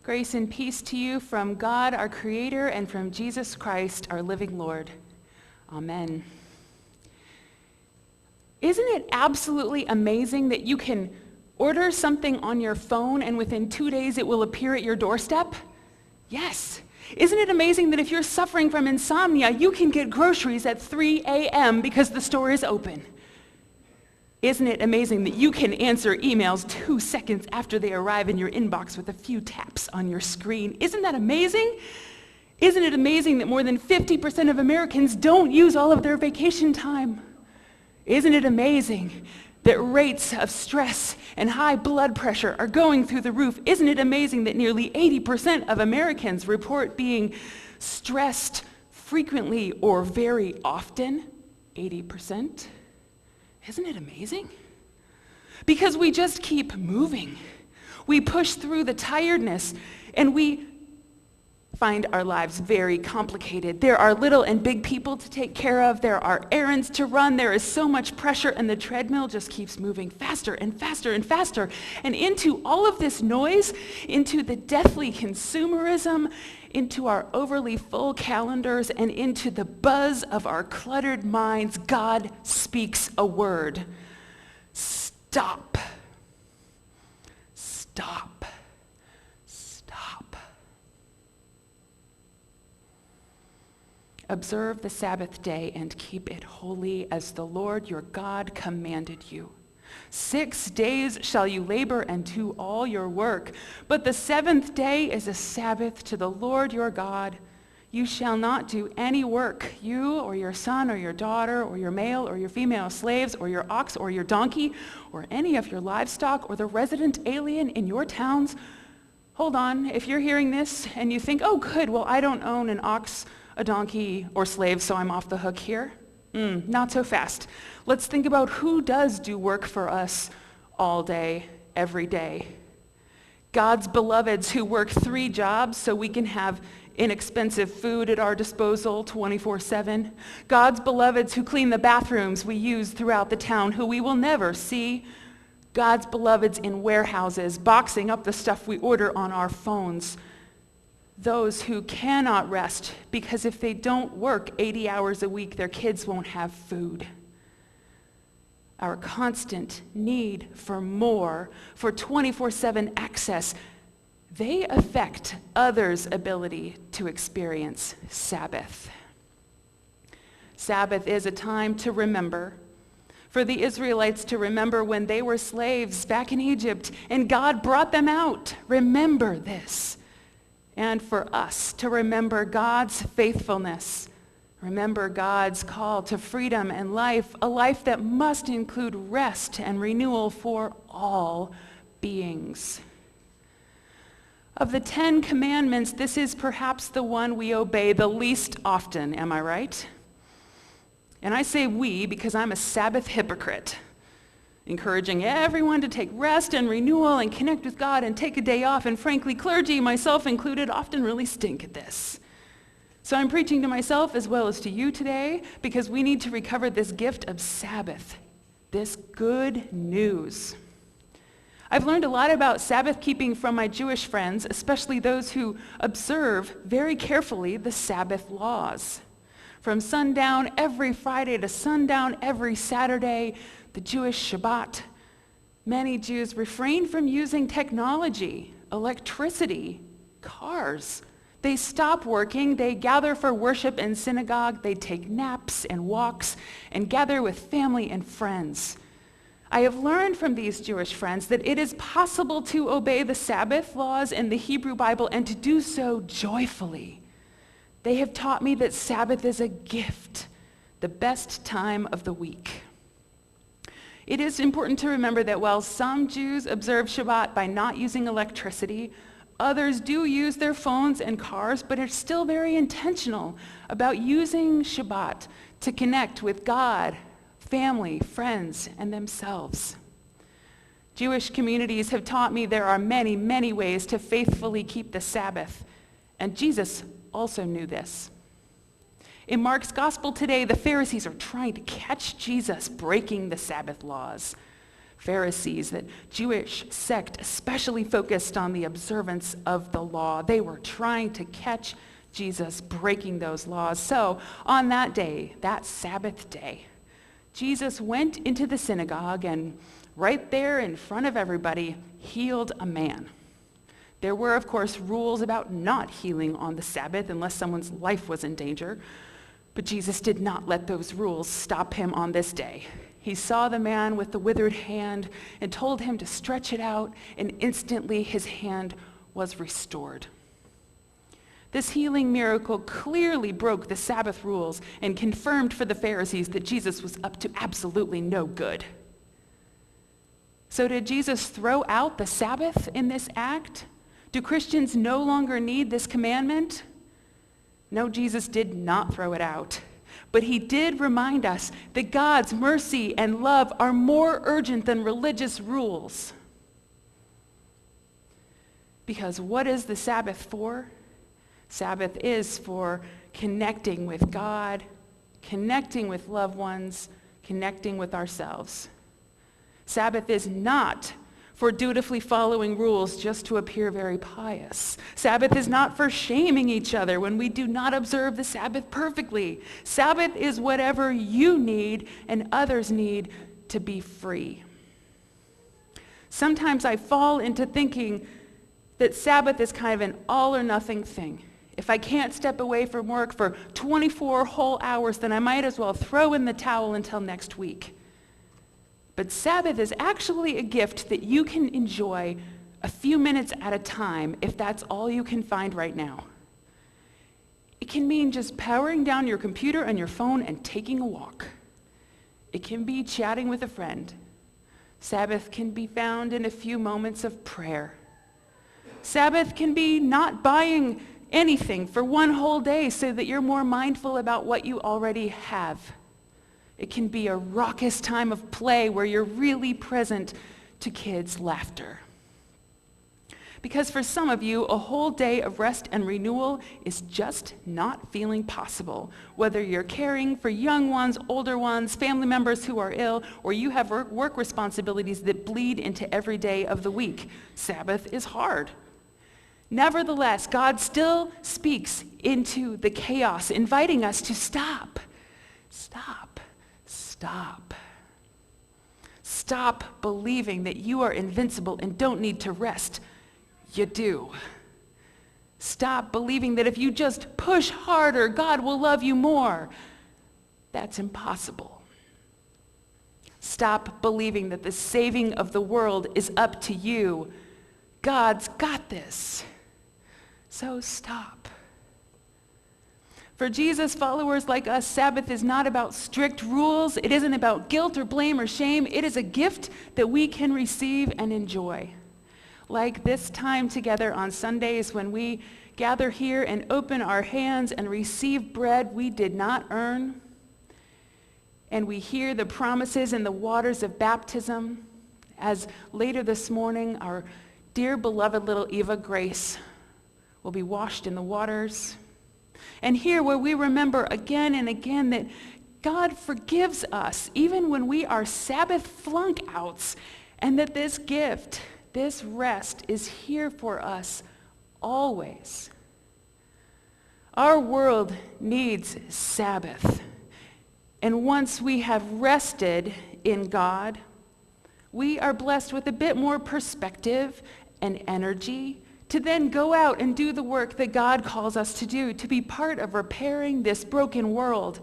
Grace and peace to you from God, our Creator, and from Jesus Christ, our living Lord. Amen. Isn't it absolutely amazing that you can order something on your phone and within 2 days it will appear at your doorstep? Yes. Isn't it amazing that if you're suffering from insomnia, you can get groceries at 3 a.m. because the store is open? Isn't it amazing that you can answer emails 2 seconds after they arrive in your inbox with a few taps on your screen? Isn't that amazing? Isn't it amazing that more than 50% of Americans don't use all of their vacation time? Isn't it amazing that rates of stress and high blood pressure are going through the roof? Isn't it amazing that nearly 80% of Americans report being stressed frequently or very often? 80%? Isn't it amazing? Because we just keep moving. We push through the tiredness, and we find our lives very complicated. There are little and big people to take care of. There are errands to run. There is so much pressure, and the treadmill just keeps moving faster and faster and faster. And into all of this noise, into the deathly consumerism, into our overly full calendars, and into the buzz of our cluttered minds, God speaks a word. Stop. Stop. Stop. Observe the Sabbath day and keep it holy as the Lord your God commanded you. 6 days shall you labor and do all your work, but the seventh day is a Sabbath to the Lord your God. You shall not do any work, you or your son or your daughter or your male or your female slaves or your ox or your donkey or any of your livestock or the resident alien in your towns. Hold on, if you're hearing this and you think, oh good, well I don't own an ox, a donkey, or slave, so I'm off the hook here. Not so fast. Let's think about who does do work for us all day, every day. God's beloveds who work 3 jobs so we can have inexpensive food at our disposal 24/7. God's beloveds who clean the bathrooms we use throughout the town, who we will never see. God's beloveds in warehouses, boxing up the stuff we order on our phones. Those who cannot rest because if they don't work 80 hours a week, their kids won't have food. Our constant need for more, for 24/7 access, they affect others' ability to experience Sabbath. Sabbath is a time to remember. For the Israelites to remember when they were slaves back in Egypt and God brought them out. Remember this. And for us to remember God's faithfulness. Remember God's call to freedom and life, a life that must include rest and renewal for all beings. Of the 10 commandments, this is perhaps the one we obey the least often, am I right? And I say we because I'm a Sabbath hypocrite, encouraging everyone to take rest and renewal and connect with God and take a day off. And frankly, clergy, myself included, often really stink at this. So I'm preaching to myself as well as to you today because we need to recover this gift of Sabbath, this good news. I've learned a lot about Sabbath keeping from my Jewish friends, especially those who observe very carefully the Sabbath laws. From sundown every Friday to sundown every Saturday, the Jewish Shabbat. Many Jews refrain from using technology, electricity, cars. They stop working, they gather for worship in synagogue, they take naps and walks, and gather with family and friends. I have learned from these Jewish friends that it is possible to obey the Sabbath laws in the Hebrew Bible and to do so joyfully. They have taught me that Sabbath is a gift, the best time of the week. It is important to remember that while some Jews observe Shabbat by not using electricity, others do use their phones and cars, but are still very intentional about using Shabbat to connect with God, family, friends, and themselves. Jewish communities have taught me there are many, many ways to faithfully keep the Sabbath, and Jesus also knew this. In Mark's gospel today, the Pharisees are trying to catch Jesus breaking the Sabbath laws. Pharisees, that Jewish sect especially focused on the observance of the law. They were trying to catch Jesus breaking those laws. So on that day, that Sabbath day, Jesus went into the synagogue and right there in front of everybody healed a man. There were, of course, rules about not healing on the Sabbath unless someone's life was in danger. But Jesus did not let those rules stop him on this day. He saw the man with the withered hand and told him to stretch it out, and instantly his hand was restored. This healing miracle clearly broke the Sabbath rules and confirmed for the Pharisees that Jesus was up to absolutely no good. So did Jesus throw out the Sabbath in this act? Do Christians no longer need this commandment? No, Jesus did not throw it out. But he did remind us that God's mercy and love are more urgent than religious rules. Because what is the Sabbath for? Sabbath is for connecting with God, connecting with loved ones, connecting with ourselves. Sabbath is not for dutifully following rules just to appear very pious. Sabbath is not for shaming each other when we do not observe the Sabbath perfectly. Sabbath is whatever you need and others need to be free. Sometimes I fall into thinking that Sabbath is kind of an all or nothing thing. If I can't step away from work for 24 whole hours, then I might as well throw in the towel until next week. But Sabbath is actually a gift that you can enjoy a few minutes at a time if that's all you can find right now. It can mean just powering down your computer and your phone and taking a walk. It can be chatting with a friend. Sabbath can be found in a few moments of prayer. Sabbath can be not buying anything for one whole day so that you're more mindful about what you already have. It can be a raucous time of play where you're really present to kids' laughter. Because for some of you, a whole day of rest and renewal is just not feeling possible. Whether you're caring for young ones, older ones, family members who are ill, or you have work responsibilities that bleed into every day of the week, Sabbath is hard. Nevertheless, God still speaks into the chaos, inviting us to stop. Stop believing that you are invincible and don't need to rest. You do. Stop believing that if you just push harder, God will love you more. That's impossible. Stop believing that the saving of the world is up to you. God's got this. So stop. For Jesus followers like us, Sabbath is not about strict rules. It isn't about guilt or blame or shame. It is a gift that we can receive and enjoy. Like this time together on Sundays when we gather here and open our hands and receive bread we did not earn. And we hear the promises in the waters of baptism. As later this morning, our dear beloved little Eva Grace will be washed in the waters. And here where we remember again and again that God forgives us even when we are Sabbath flunk outs, and that this gift, this rest is here for us always. Our world needs Sabbath. And once we have rested in God, we are blessed with a bit more perspective and energy to then go out and do the work that God calls us to do, to be part of repairing this broken world.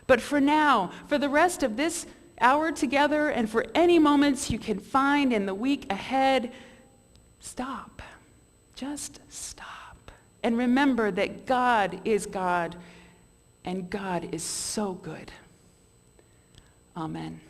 But for now, for the rest of this hour together, and for any moments you can find in the week ahead, stop. Just stop. And remember that God is God, and God is so good. Amen.